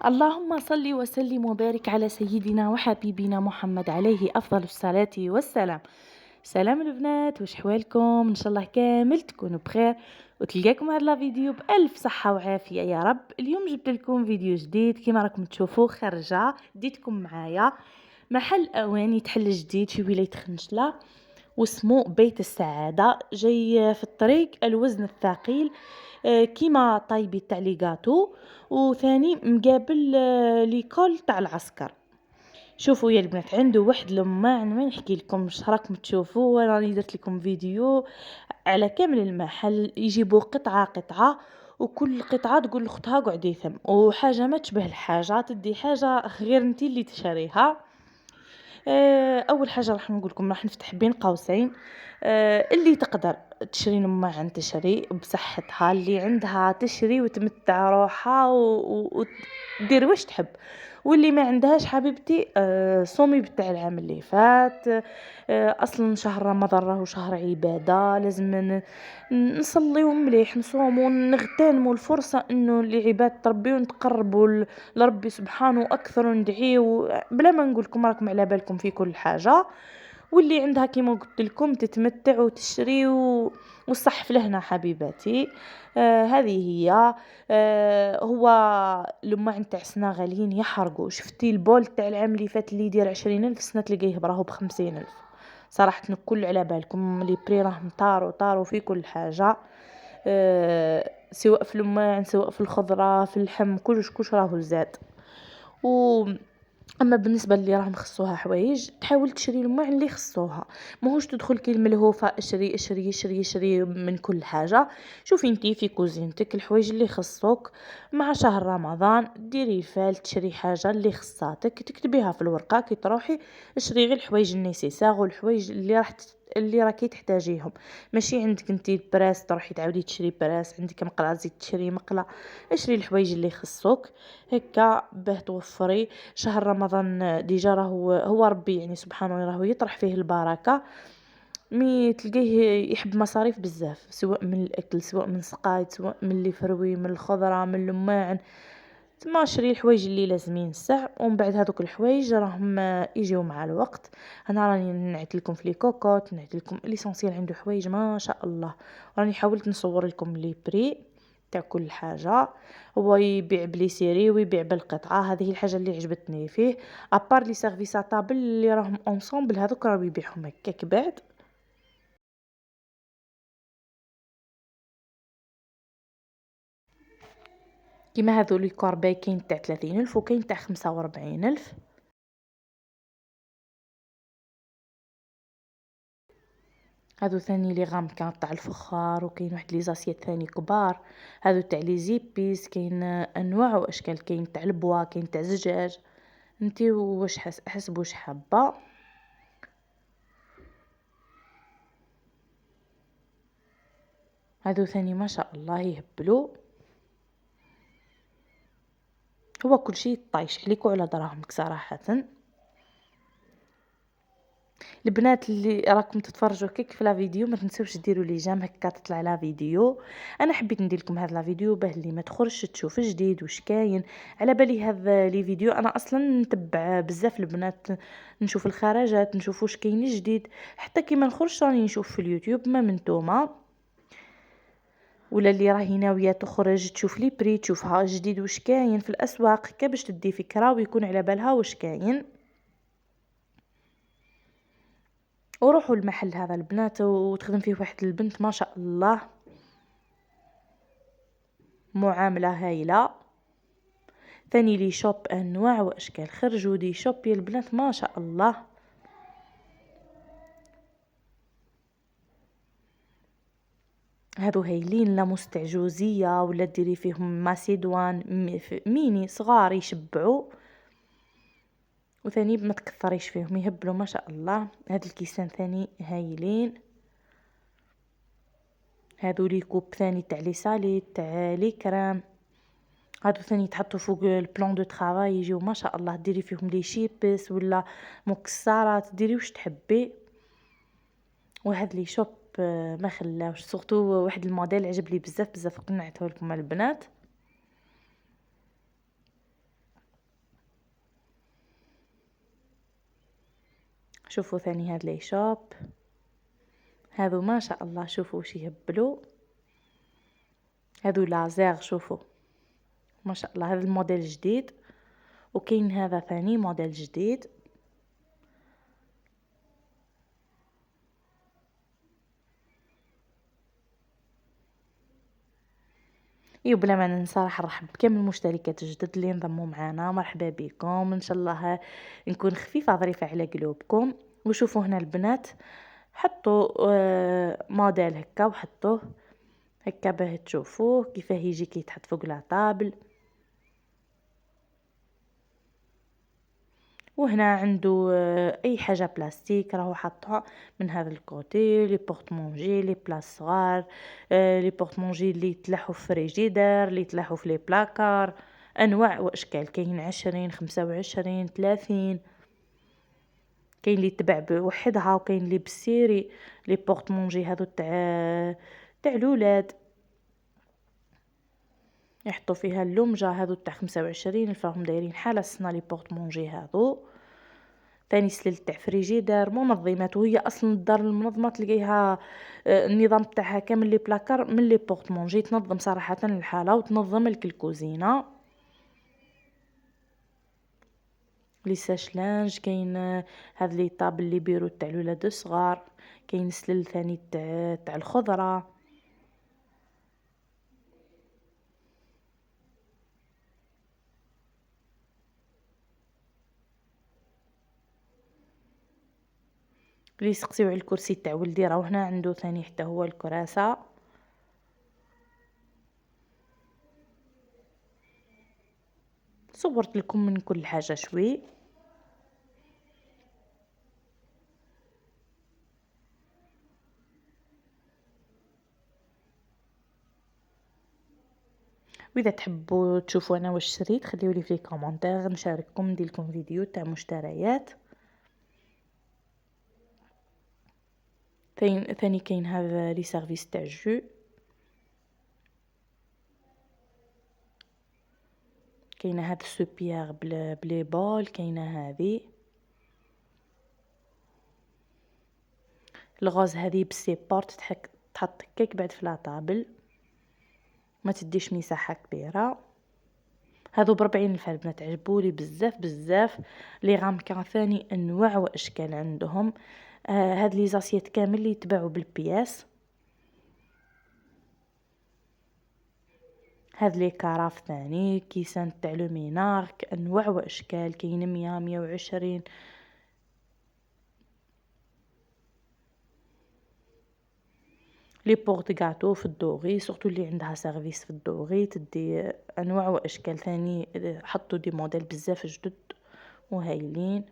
اللهم صل وسلم وبارك على سيدنا وحبيبنا محمد عليه أفضل الصلاة والسلام. سلام البنات، واش حوالكم؟ ان شاء الله كامل تكونوا بخير وتلقاكم هذا الفيديو بألف صحة وعافية يا رب. اليوم جبت لكم فيديو جديد كما راكم تشوفوا خارجة ديتكم معايا محل أواني تحل جديد في ولاية خنشلة واسمه بيت السعادة. جاي في الطريق الوزن الثقيل كيما طايبي تاع لي غاتو، وثاني مقابل ليكول تاع العسكر. شوفوا يا البنات، عنده واحد لماعن ما نحكي لكم، مش راكم تشوفوا راني درت لكم فيديو على كامل المحل، يجيبوا قطعه قطعه وكل قطعه تقول لاختها قعدي ثم، وحاجه ما تشبه الحاجه، تدي حاجه غير انت اللي تشريها. اول حاجه راح نقول لكم، راح نفتح بين قوسين. اللي تقدر تشري لماعن تشري بصحتها، اللي عندها تشري وتمتع روحها وتدير واش تحب، واللي ما عندهاش حبيبتي صومي بتاع العام اللي فات. اصلا شهر رمضان راهو شهر عباده، لازم نصليو مليح، نصوموا، نغتنموا الفرصه انه لعباد ربي ونتقربوا لربي سبحانه اكثر، وندعيو بلا ما نقول لكم راكم على بالكم في كل حاجه. واللي عندها كيما قلت لكم تتمتع وتشري والصح في لهنا حبيباتي. هذه هي. هو لما عند تاع سنا غاليين يحرقوا. شفتي البول تاع العام اللي فات اللي يدير 20,000 السنه تلقيه براهو ب50,000. صراحه كل على بالكم لي بري راهم طاروا في كل حاجه. سواء في الماعن سواء في الخضره في اللحم كلش راهو زاد. و اما بالنسبه اللي راهم خصوها حوايج، تحاول تشري الماعن اللي خصوها، ماهوش تدخل كي الملهوفه اشري اشري اشري اشري من كل حاجه. شوفي انتي في كوزينتك الحوايج اللي خصوك. مع شهر رمضان ديري الفال، تشري حاجه اللي خصاتك تكتبيها في الورقه كي تروحي، اشري غير الحوايج النيسيسار والحوايج اللي اللي راكي تحتاجيهم. ماشي عندك انتي البراس تروحي تعاودي تشري براس، عندك مقله زيت تشري مقله. اشري الحوايج اللي خصوك هكا باه توفري. شهر رمضان ديجا هو ربي يعني سبحانه راهو يطرح فيه البركه، مي تلقيه يحب مصاريف بزاف، سواء من الاكل سواء من سقايت سواء من اللي فروي من الخضره من اللماعن. تما شري الحوايج اللي لازمين الساع، ومن بعد هذوك الحوايج راهم يجيو مع الوقت. انا راني نعت لكم في لي كوكوت، نعت لكم ليسونسيال عنده حوايج ما شاء الله. راني حاولت نصور لكم لي بري تاع كل حاجه. هو يبيع بلي سيري ويبيع بالقطعه، هذه الحاجه اللي عجبتني فيه. ابار لي سيرفيس طابل اللي راهم اونصومبل هذوك راهو يبيعهم هكاك بعد. كيما هذو لي كورباي كاين تاع 30,000 وكاين تاع 45,000. هادو ثاني لي غام كان تاع الفخار، وكاين واحد لي زاسيات ثاني كبار. هادو تاع لي زيبيس، كاين انواع واشكال، كاين تاع البوا كاين تاع زجاج. انتي واش حسب واش حابه. هادو ثاني ما شاء الله يهبلوا. هو كل شيء طايش عليكم على دراهمك صراحه. البنات اللي راكم تتفرجوا كيك في لا فيديو، ما تنسوش ديروا لي جيم هكا تطلع لا فيديو. انا حبيت ندير لكم هذا لا فيديو باه اللي ما تخرجش تشوف جديد واش كاين. على بالي هذا لي فيديو انا اصلا نتبع بزاف البنات، نشوف الخرجات نشوف واش كاين جديد، حتى كي ما نخرجش راني نشوف في اليوتيوب ما من نتوما، ولا اللي راهي ناويه تخرج تشوف لي بري تشوفها جديد واش كاين في الاسواق كا باش تدي فكره ويكون على بالها واش كاين. وروحوا المحل هذا البنات وتخدم فيه واحد البنت ما شاء الله، معاملة هايلة. ثاني لي شوب انواع واشكال، خرجوا دي شوب يا البنات ما شاء الله. هادو هايلين، لا مستعجوزية ولا ديري فيهم ماسيدوان ميني صغار يشبعوا، وثاني ما تكثريش فيهم يهبلوا ما شاء الله. هاد الكيسان ثاني هايلين. هادو لي كوب ثاني تاع لي سالي تاع لي كرام. هادو ثاني يتحطوا فوق البلان دو طرافاي يجيو ما شاء الله، ديري فيهم لي شيبس ولا مكسرات ديري واش تحبي. وهاد لي شوب ما خلاوش، سورتو واحد الموديل عجب لي بزاف بزاف قنعته لكم البنات. شوفوا ثاني هاد لي شوب هذو ما شاء الله، شوفوا وش يهبلوا، هذو لازير، شوفوا ما شاء الله. هذا الموديل جديد، وكاين هذا ثاني موديل جديد. بلا ما ننسى راح نرحب بكامل المشتركات الجدد اللي انضموا معنا. مرحبا بكم، ان شاء الله نكون خفيفه ظريفه على قلوبكم. وشوفوا هنا البنات حطوا موديل هكا وحطوه هكا باه تشوفوه كيفاه يجي كيتحط فوق لا طابل. وهنا عنده اي حاجه بلاستيك راهو حطها من هذا الكوتي، لي بورطمونجي، لي بلاص صغار، لي بورطمونجي اللي يتلاحوا في فريجيدر، اللي يتلاحوا في لي بلاكار، انواع واشكال. كاين 20 25 30، كاين اللي تباع بوحدها وكاين اللي بالسيري. لي بورطمونجي هذو تاع الولاد يحطوا فيها اللمجه، هذو تاع 25 الفاهم دايرين حاله السنه. لي بورطمونجي هذو ثاني سلل تاع فريجيدار منظمات، وهي اصلا الدار المنظمه تلقيها النظام تاعها كامل لي بلاكار من لي بورطمونجي، تنظم صراحه الحاله وتنظم لك الكوزينه. لي ساش لانج كاين هذا لي طابل لي بيرو تاع الولاد الصغار، كاين سلل ثاني تاع الخضره. اللي يسقسيو على الكرسي تاع ولدي راه هنا عنده ثاني حتى هو الكراسه. صورت لكم من كل حاجه شوي. واذا تحبوا تشوفوا انا واش شريت خليوا لي في لي كومونتير، نشارككم ندير لكم فيديو تاع مشتريات. ثاني كاين هذا لي سيرفيس تاع جو، كاينه هذا السوبيير بلي بول، كاينه هذه الغاز هذه بالسيبورت تحط هكاك بعد في لاطابل، ما تديش مساحه كبيره. هذو ب40 الف البنات، عجبولي بزاف بزاف. لي غامكا ثاني انواع واشكال عندهم. هاد لي زاسيات كامل اللي يتباعوا بالبياس. هاد لي كراف ثاني كيسان تاع لومينار انواع واشكال، كاين 100 120. لي بورت غاتو في الدوغي، سورتو اللي عندها سيرفيس في الدوغي تدي انواع واشكال ثاني. حطوا دي موديل بزاف جدد وهايلين.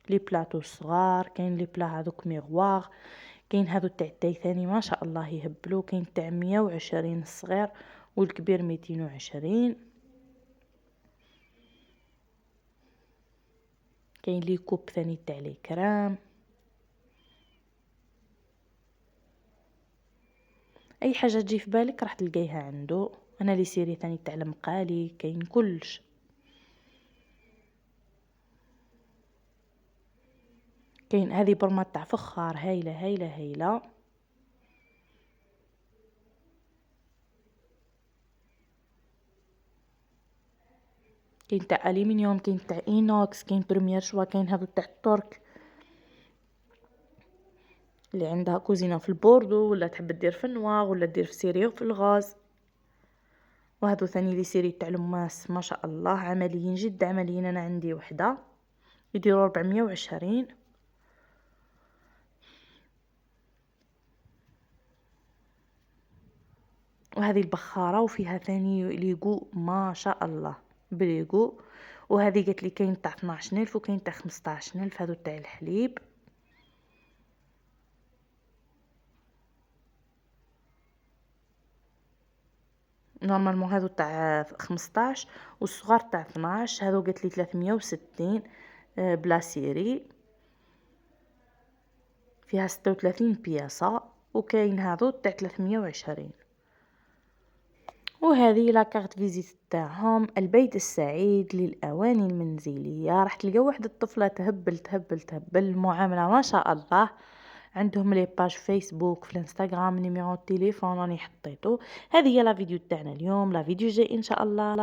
لي بلاطو صغار، كاين لي بلا هذوك ميغوار، كاين هذو تاع التاي ثاني ما شاء الله يهبلوا، كاين تاع 120 الصغير والكبير 220. كاين لي كوب ثاني تاع لي كرام. اي حاجه تجي في بالك راح تلقيها عنده. انا لي سيري ثاني تاع المقالي، كاين كلش. كاين هذه برمة تاع فخار هايله هايله هايله. كاين تاع الومنيوم، كاين تاع اينوكس، كاين بريمير شوا، كاين هذو تاع الترك اللي عندها كوزينه في البوردو ولا تحب دير في النوار ولا دير في سيريو في الغاز. وهذو ثاني لي سيري تاع الماس ما شاء الله عمليين جد عمليين. انا عندي وحده يديروا 420. وهذه البخاره وفيها ثاني ليغو ما شاء الله بليغو. وهذه قالت لي كاين تاع 12000 وكاين تاع 15000. هذو تاع الحليب. نورمالمون هذو تاع 15 والصغار تاع 12. هذو قالت لي 360 بلا سيري، فيها 36 بياسة. وكاين هذو تاع 320. وهذه لا كارت فيزيت تاعهم، البيت السعيد للأواني المنزلية. راح تلقاو واحد الطفلة تهبل تهبل تهبل، المعاملة ما شاء الله. عندهم لي باج فيسبوك، في الانستغرام، نيميرو التليفون راني حطيته. هذه هي لا فيديو تاعنا اليوم، لا فيديو جاي ان شاء الله.